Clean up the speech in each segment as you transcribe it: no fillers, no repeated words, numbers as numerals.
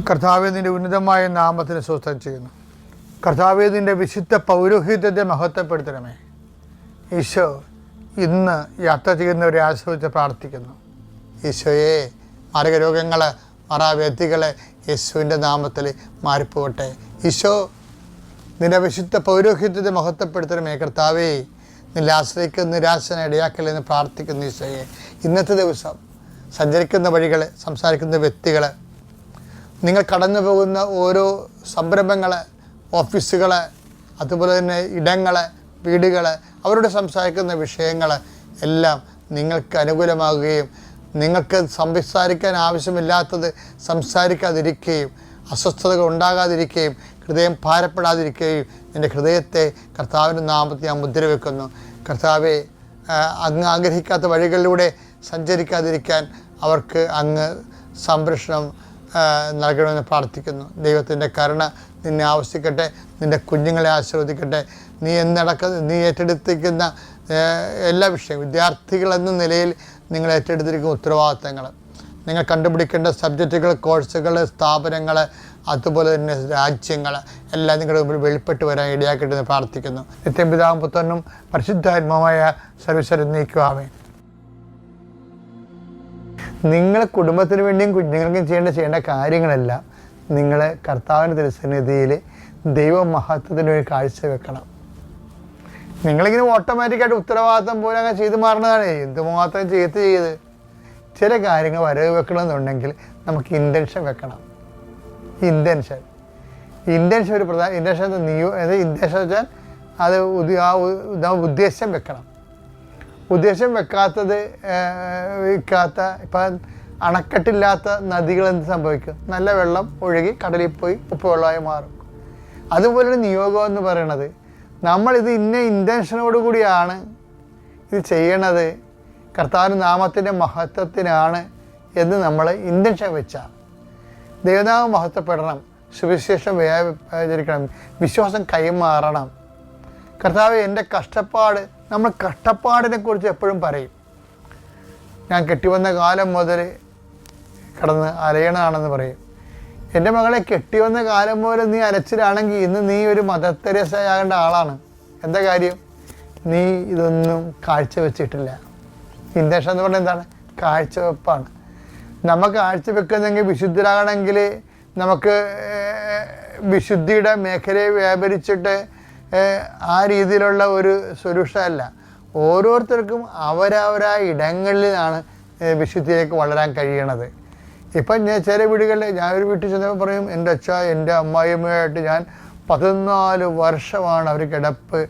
കർത്താവേ, നിൻ്റെ ഉന്നതമായ നാമത്തിന് സ്തോത്രം ചെയ്യുന്നു. കർത്താവേ, നിൻ്റെ വിശുദ്ധ പൗരോഹിത്യത്തെ മഹത്വപ്പെടുത്തണമേ. ഈശോ ഇന്ന് യാത്ര ചെയ്യുന്നവരെ ആശ്രയിച്ച് പ്രാർത്ഥിക്കുന്നു. ഈശോയെ, മാരകരോഗങ്ങൾ, മറാവ്യാധികൾ യേശുവിൻ്റെ നാമത്തിൽ മാറിപ്പോകട്ടെ. ഈശോ, നിൻ്റെ വിശുദ്ധ പൗരോഹിത്യത്തെ മഹത്വപ്പെടുത്തണമേ. കർത്താവേ, നിന്നെ ആശ്രയിക്കുന്ന നിരാശന ഇടയാക്കലെന്ന് പ്രാർത്ഥിക്കുന്നു. ഈശോയെ, ഇന്നത്തെ ദിവസം സഞ്ചരിക്കുന്ന വഴികൾ, സംസാരിക്കുന്ന വ്യക്തികൾ, നിങ്ങൾ കടന്നു പോകുന്ന ഓരോ സംരംഭങ്ങൾ, ഓഫീസുകൾ, അതുപോലെ തന്നെ ഇടങ്ങൾ, വീടുകൾ, അവരോട് സംസാരിക്കുന്ന വിഷയങ്ങൾ എല്ലാം നിങ്ങൾക്ക് അനുകൂലമാകുകയും നിങ്ങൾക്ക് സംസാരിക്കാൻ ആവശ്യമില്ലാത്തത് സംസാരിക്കാതിരിക്കുകയും അസ്വസ്ഥതകൾ ഉണ്ടാകാതിരിക്കുകയും ഹൃദയം ഭാരപ്പെടാതിരിക്കുകയും നിൻ്റെ ഹൃദയത്തെ കർത്താവിൻ്റെ നാമത്തിൽ ഞാൻ മുദ്ര വെക്കുന്നു. കർത്താവെ, അങ്ങ് ആഗ്രഹിക്കാത്ത വഴികളിലൂടെ സഞ്ചരിക്കാതിരിക്കാൻ അവർക്ക് അങ്ങ് സംരക്ഷണം നൽകണമെന്ന് പ്രാർത്ഥിക്കുന്നു. ദൈവത്തിൻ്റെ കരുണ നിന്നെ ആവശ്യിക്കട്ടെ, നിൻ്റെ കുഞ്ഞുങ്ങളെ ആശീർവദിക്കട്ടെ. നീ ഏറ്റെടുത്തിരിക്കുന്ന എല്ലാ വിഷയവും, വിദ്യാർത്ഥികളെന്ന നിലയിൽ നിങ്ങൾ ഏറ്റെടുത്തിരിക്കുന്ന ഉത്തരവാദിത്തങ്ങൾ, നിങ്ങൾ കണ്ടുപിടിക്കേണ്ട സബ്ജക്റ്റുകൾ, കോഴ്സുകൾ, സ്ഥാപനങ്ങൾ, അതുപോലെ തന്നെ രാജ്യങ്ങൾ എല്ലാം നിങ്ങളുടെ മുമ്പിൽ വെളിപ്പെട്ട് വരാൻ ഇടയാക്കട്ടെന്ന് പ്രാർത്ഥിക്കുന്നു. നിത്യം പിതാവും പുത്രനും പരിശുദ്ധാത്മാവായ സർവ്വീശ്വരൻ നീക്കുവാമേ. നിങ്ങൾ കുടുംബത്തിന് വേണ്ടിയും കുഞ്ഞുങ്ങൾക്കും ചെയ്യേണ്ട കാര്യങ്ങളെല്ലാം നിങ്ങൾ കർത്താവിൻ്റെ തിരുസന്നിധിയിൽ ദൈവമഹത്വത്തിന് വേണ്ടി കാഴ്ചവെക്കണം. നിങ്ങളിങ്ങനെ ഓട്ടോമാറ്റിക്കായിട്ട് ഉത്തരവാദിത്തം പോലെ അങ്ങനെ ചെയ്ത് മാറുന്നതാണ്. എന്തുമാത്രം ചെയ്ത് ചില കാര്യങ്ങൾ വരവ് വെക്കണമെന്നുണ്ടെങ്കിൽ നമുക്ക് ഇൻറ്റൻഷൻ വെക്കണം. ഇൻറ്റൻഷൻ ഒരു പ്രധാന ഇൻറ്റൻഷൻ ഇൻറ്റൻഷൻ വെച്ചാൽ അത് ഉദ്ദേശം വെക്കണം. ഉദ്ദേശം വെക്കാത്ത ഇപ്പം അണക്കെട്ടില്ലാത്ത നദികൾ എന്ത് സംഭവിക്കും? നല്ല വെള്ളം ഒഴുകി കടലിൽ പോയി ഉപ്പുവെള്ളമായി മാറും. അതുപോലെ നിയോഗം എന്ന് പറയണത്, നമ്മളിത് ഇന്ന ഇൻറ്റൻഷനോട് കൂടിയാണ് ഇത് ചെയ്യണത്, കർത്താവിൻ്റെ നാമത്തിൻ്റെ മഹത്വത്തിനാണ് എന്ന് നമ്മൾ ഇൻറ്റൻഷൻ വെച്ചാൽ ദൈവനാമം മഹത്വപ്പെടണം, സുവിശേഷം വ്യാപരിക്കണം, വിശ്വാസം കൈമാറണം. കർത്താവ്, എൻ്റെ കഷ്ടപ്പാട്, നമ്മൾ കഷ്ടപ്പാടിനെ കുറിച്ച് എപ്പോഴും പറയും. ഞാൻ കെട്ടിവന്ന കാലം മുതൽ കിടന്ന് അലയണതാണെന്ന് പറയും. എൻ്റെ മകളെ, കെട്ടിവന്ന കാലം മുതൽ നീ അലച്ചിലാണെങ്കിൽ ഇന്ന് നീ ഒരു മദർ തെരേസയാകേണ്ട ആളാണ്. എന്താ കാര്യം? നീ ഇതൊന്നും കാഴ്ചവെച്ചിട്ടില്ല. ഇൻറ്റൻഷൻ എന്ന് പറഞ്ഞാൽ എന്താണ്? കാഴ്ചവെപ്പാണ്. നമുക്ക് കാഴ്ചവെക്കുന്നെങ്കിൽ വിശുദ്ധരാകണമെങ്കിൽ നമുക്ക് വിശുദ്ധിയുടെ മേഖലയെ വ്യാപരിച്ചിട്ട് ആ രീതിയിലുള്ള ഒരു സൊല്യൂഷൻ അല്ല. ഓരോരുത്തർക്കും അവരവരായ ഇടങ്ങളിലാണ് വിശുദ്ധിയിലേക്ക് വളരാൻ കഴിയണത്. ഇപ്പം ചില വീടുകളിൽ, ഞാനൊരു വീട്ടിൽ ചെന്നപ്പോൾ പറയും, എൻ്റെ അച്ഛ, എൻ്റെ അമ്മായിയമ്മയായിട്ട് ഞാൻ 14 വർഷമാണ് അവർ കിടപ്പ്,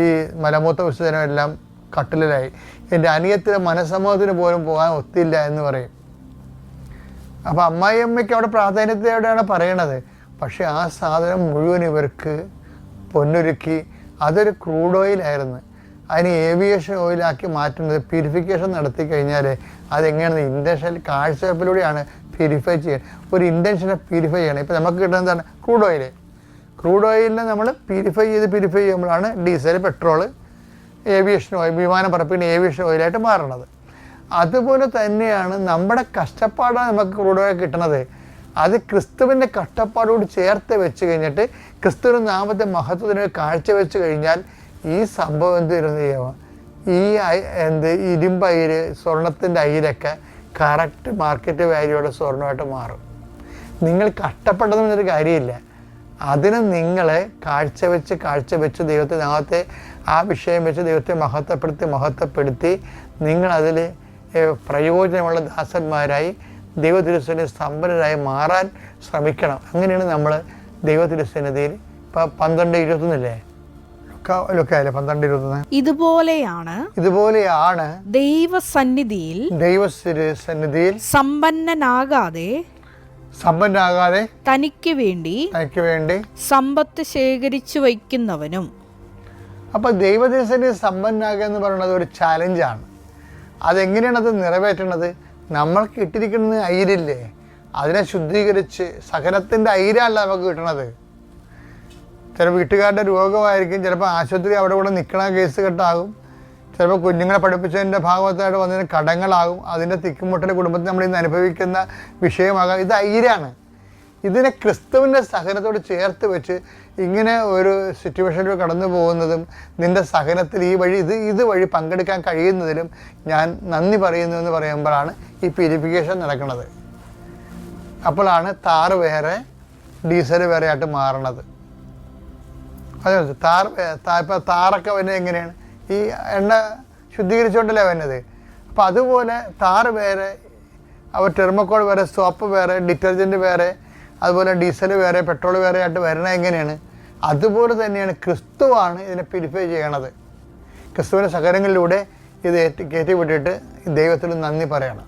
ഈ മലമൂത്ര വിസർജനം എല്ലാം കട്ടിലായി. എൻ്റെ അനിയത്തിൻ്റെ മനസ്സമൂഹത്തിന് പോലും പോകാൻ ഒത്തില്ല എന്ന് പറയും. അപ്പോൾ അമ്മായിയമ്മയ്ക്ക് അവിടെ പ്രാധാന്യത്തോടെയാണ് പറയണത്. പക്ഷേ ആ സാധനം മുഴുവൻ ഇവർക്ക് പൊന്നൊരുക്കി, അതൊരു ക്രൂഡ് ഓയിലായിരുന്നു. അതിന് ഏവിയേഷൻ ഓയിലാക്കി മാറ്റുന്നത്, പ്യൂരിഫിക്കേഷൻ നടത്തി കഴിഞ്ഞാൽ അതെങ്ങനെയാണ് ഇൻറ്റൻഷൻ കാഴ്ചവെപ്പിലൂടെയാണ് പ്യൂരിഫൈ ചെയ്യുക. ഒരു ഇൻറ്റൻഷനെ പ്യൂരിഫൈ ചെയ്യണം. ഇപ്പോൾ നമുക്ക് കിട്ടുന്നത് എന്താണ്? ക്രൂഡ് ഓയിലിനെ നമ്മൾ പ്യൂരിഫൈ ചെയ്യുമ്പോഴാണ് ഡീസൽ, പെട്രോള്, ഏവിയേഷൻ ഓയിൽ, വിമാനം പറപ്പിക്കുന്ന ഏവിയേഷൻ ഓയിലായിട്ട് മാറണത്. അതുപോലെ തന്നെയാണ് നമ്മുടെ കഷ്ടപ്പാടാണ് നമുക്ക് ക്രൂഡ് ഓയിൽ കിട്ടണത്. അത് ക്രിസ്തുവിൻ്റെ കഷ്ടപ്പാടോട് ചേർത്ത് വെച്ച് കഴിഞ്ഞിട്ട് ക്രിസ്തുവിൻ്റെ നാമത്തെ മഹത്വത്തിന് കാഴ്ചവെച്ച് കഴിഞ്ഞാൽ ഈ സംഭവം ഈ ഇരുമ്പയിര്, സ്വർണത്തിൻ്റെ അയിരൊക്കെ കറക്റ്റ് മാർക്കറ്റ് വാല്യൂടെ സ്വർണ്ണമായിട്ട് മാറും. നിങ്ങൾ കഷ്ടപ്പെട്ടതെന്നൊരു കാര്യമില്ല. അതിന് നിങ്ങൾ കാഴ്ചവെച്ച് ദൈവത്തെ നാമത്തെ ആ വിഷയം വെച്ച് ദൈവത്തെ മഹത്വപ്പെടുത്തി നിങ്ങളതിൽ പ്രയോജനമുള്ള ദാസന്മാരായി ദൈവതിരുസന്നിധിയിൽ സമ്പന്നരായി മാറാൻ ശ്രമിക്കണം. അങ്ങനെയാണ് നമ്മൾ ദൈവതിരുസന്നിധിയിൽ ഇപ്പം 12:21 12:21 ഇതുപോലെയാണ് ദൈവസന്നിധിയിൽ സമ്പന്നനാകാതെ തനിക്ക് വേണ്ടി സമ്പത്ത് ശേഖരിച്ചു വയ്ക്കുന്നവനും. അപ്പോൾ ദൈവതിരുസന്നിധിയിൽ സമ്പന്നനാകുക എന്ന് പറയുന്നത് ഒരു ചാലഞ്ചാണ്. അതെങ്ങനെയാണ് അത് നിറവേറ്റണത്? നമ്മൾക്ക് ഇട്ടിരിക്കുന്ന അയിരില്ലേ, അതിനെ ശുദ്ധീകരിച്ച്, സഹനത്തിൻ്റെ അയിരല്ല നമുക്ക് കിട്ടണത്. ചില വീട്ടുകാരുടെ രോഗമായിരിക്കും, ചിലപ്പോൾ ആശുപത്രി അവിടെ കൂടെ നിൽക്കണ കേസ് കെട്ടാകും, ചിലപ്പോൾ കുഞ്ഞുങ്ങളെ പഠിപ്പിച്ചതിൻ്റെ ഭാഗത്തായിട്ട് വന്നതിന് കടങ്ങളാകും, അതിൻ്റെ തിക്കുമുട്ടൽ കുടുംബത്തിൽ നമ്മൾ ഇന്ന് അനുഭവിക്കുന്ന വിഷയമാകാം. ഇത് അയിരാണ്. ഇതിനെ ക്രിസ്തുവിൻ്റെ സഹനത്തോട് ചേർത്ത് വെച്ച് ഇങ്ങനെ ഒരു സിറ്റുവേഷനിലൂടെ കടന്നു പോകുന്നതും നിൻ്റെ സഹനത്തിൽ ഇത് വഴി പങ്കെടുക്കാൻ കഴിയുന്നതിലും ഞാൻ നന്ദി പറയുന്നു എന്ന് പറയുമ്പോഴാണ് ഈ പ്യൂരിഫിക്കേഷൻ നടക്കുന്നത്. അപ്പോഴാണ് താറ് വേറെ ഡീസൽ വേറെ ആയിട്ട് മാറണത്. അതെ, ഇപ്പോൾ താറൊക്കെ വരുന്നത് എങ്ങനെയാണ്? ഈ എണ്ണ ശുദ്ധീകരിച്ചുകൊണ്ടല്ലേ വരുന്നത്. അപ്പോൾ അതുപോലെ താറ് വേറെ, തെർമോക്കോൾ വേറെ, സോപ്പ് വേറെ, ഡിറ്റർജൻറ്റ് വേറെ, അതുപോലെ ഡീസൽ വേറെ, പെട്രോൾ വേറെ ആയിട്ട് വരണത് എങ്ങനെയാണ്? അതുപോലെ തന്നെയാണ് ക്രിസ്തുവാണ് ഇതിനെ പ്യൂരിഫൈ ചെയ്യണത്. ക്രിസ്തുവിൻ്റെ സഹനങ്ങളിലൂടെ ഇത് കയറ്റി വിട്ടിട്ട് ദൈവത്തിന് നന്ദി പറയണം.